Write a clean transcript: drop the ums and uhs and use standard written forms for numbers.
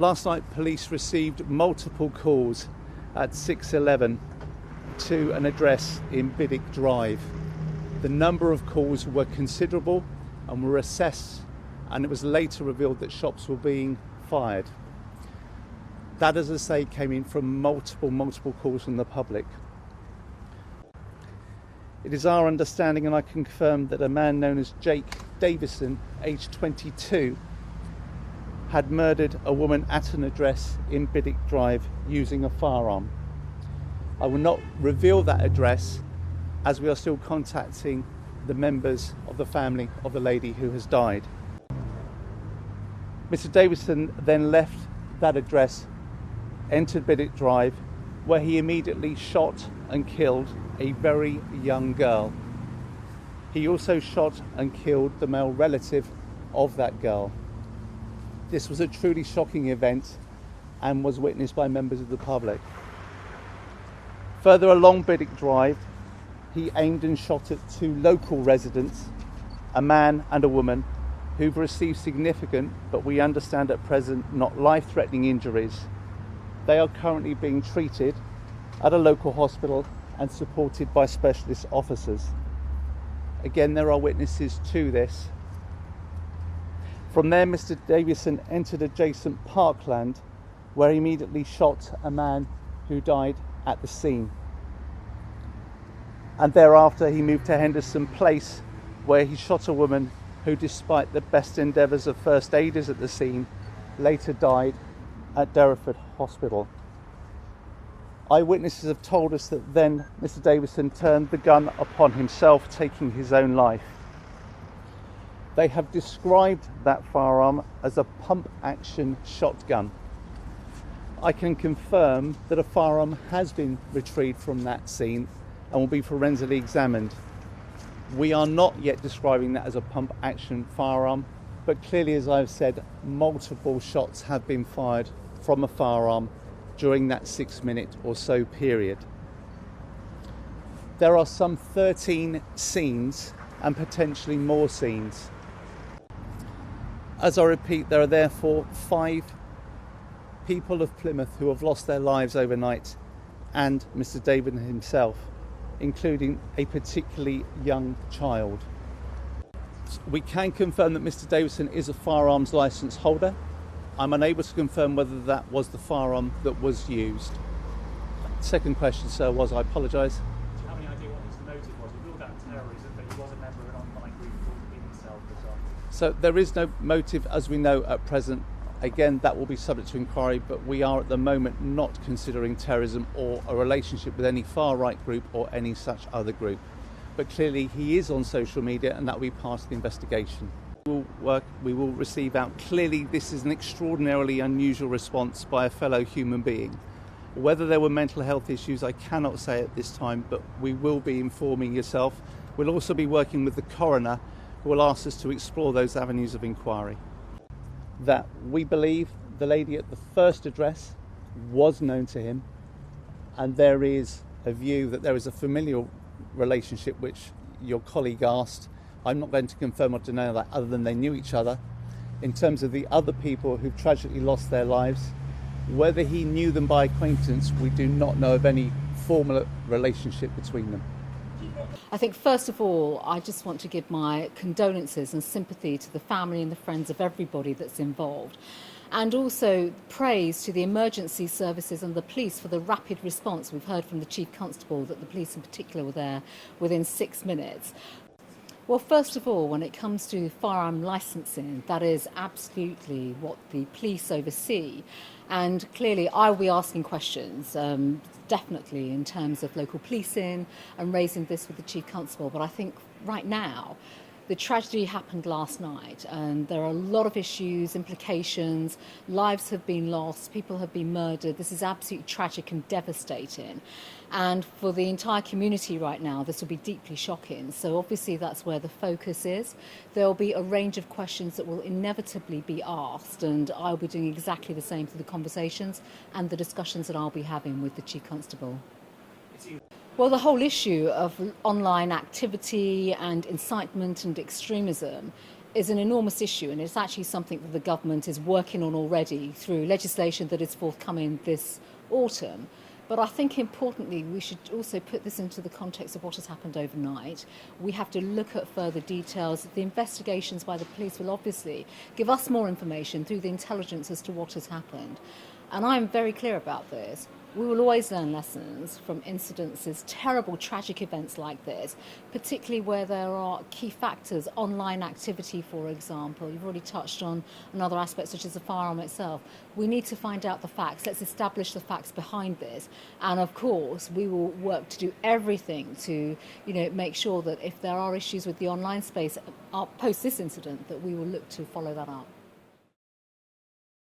Last night, police received multiple calls at 6:11 to an address in Biddick Drive. The number of calls were considerable and were assessed, and it was later revealed that shots were being fired. That, as I say, came in from multiple calls from the public. It is our understanding, and I can confirm, that a man known as Jake Davison, aged 22, had murdered a woman at an address in Biddick Drive using a firearm. I will not reveal that address as we are still contacting the members of the family of the lady who has died. Mr. Davison then left that address, entered Biddick Drive, where he immediately shot and killed a very young girl. He also shot and killed the male relative of that girl. This was a truly shocking event and was witnessed by members of the public. Further along Biddick Drive, he aimed and shot at two local residents, a man and a woman, who've received significant, but we understand at present not life-threatening injuries. They are currently being treated at a local hospital and supported by specialist officers. Again, there are witnesses to this. From there, Mr. Davison entered adjacent parkland, where he immediately shot a man who died at the scene. And thereafter he moved to Henderson Place, where he shot a woman who, despite the best endeavours of first aiders at the scene, later died at Derriford Hospital. Eyewitnesses have told us that then Mr. Davison turned the gun upon himself, taking his own life. They have described that firearm as a pump-action shotgun. I can confirm that a firearm has been retrieved from that scene and will be forensically examined. We are not yet describing that as a pump-action firearm, but clearly, as I've said, multiple shots have been fired from a firearm during that 6-minute or so period. There are some 13 scenes and potentially more scenes. As I repeat, there are therefore 5 people of Plymouth who have lost their lives overnight, and Mr. Devon himself, including a particularly young child. We can confirm that Mr. Davison is a firearms licence holder. I'm unable to confirm whether that was the firearm that was used. Second question, sir, was, I apologise. Do you have any idea what his motive was? He ruled out terrorism, but he was a member of an online group called himself as well. So there is no motive as we know at present. Again, that will be subject to inquiry, but we are at the moment not considering terrorism or a relationship with any far-right group or any such other group. But clearly he is on social media, and that will be part of the investigation. We will receive out. Clearly this is an extraordinarily unusual response by a fellow human being. Whether there were mental health issues, I cannot say at this time, but we will be informing yourself. We'll also be working with the coroner, who will ask us to explore those avenues of inquiry. That we believe the lady at the first address was known to him, and there is a view that there is a familial relationship, which your colleague asked. I'm not going to confirm or deny that, other than they knew each other. In terms of the other people who've tragically lost their lives, whether he knew them by acquaintance, we do not know of any formal relationship between them. I think first of all, I just want to give my condolences and sympathy to the family and the friends of everybody that's involved. And also praise to the emergency services and the police for the rapid response. We've heard from the Chief Constable that the police in particular were there within 6 minutes. Well, first of all, when it comes to firearm licensing, that is absolutely what the police oversee. And clearly, I will be asking questions, definitely in terms of local policing and raising this with the Chief Constable. But I think right now, the tragedy happened last night, and there are a lot of issues, implications, lives have been lost, people have been murdered. This is absolutely tragic and devastating. And for the entire community right now, this will be deeply shocking. So obviously that's where the focus is. There will be a range of questions that will inevitably be asked, and I'll be doing exactly the same through the conversations and the discussions that I'll be having with the Chief Constable. Well, the whole issue of online activity and incitement and extremism is an enormous issue, and it's actually something that the government is working on already through legislation that is forthcoming this autumn. But I think importantly we should also put this into the context of what has happened overnight. We have to look at further details. The investigations by the police will obviously give us more information through the intelligence as to what has happened. And I'm very clear about this. We will always learn lessons from incidences, terrible, tragic events like this, particularly where there are key factors, online activity, for example. You've already touched on another aspect, such as the firearm itself. We need to find out the facts. Let's establish the facts behind this. And of course, we will work to do everything to, make sure that if there are issues with the online space post this incident, that we will look to follow that up.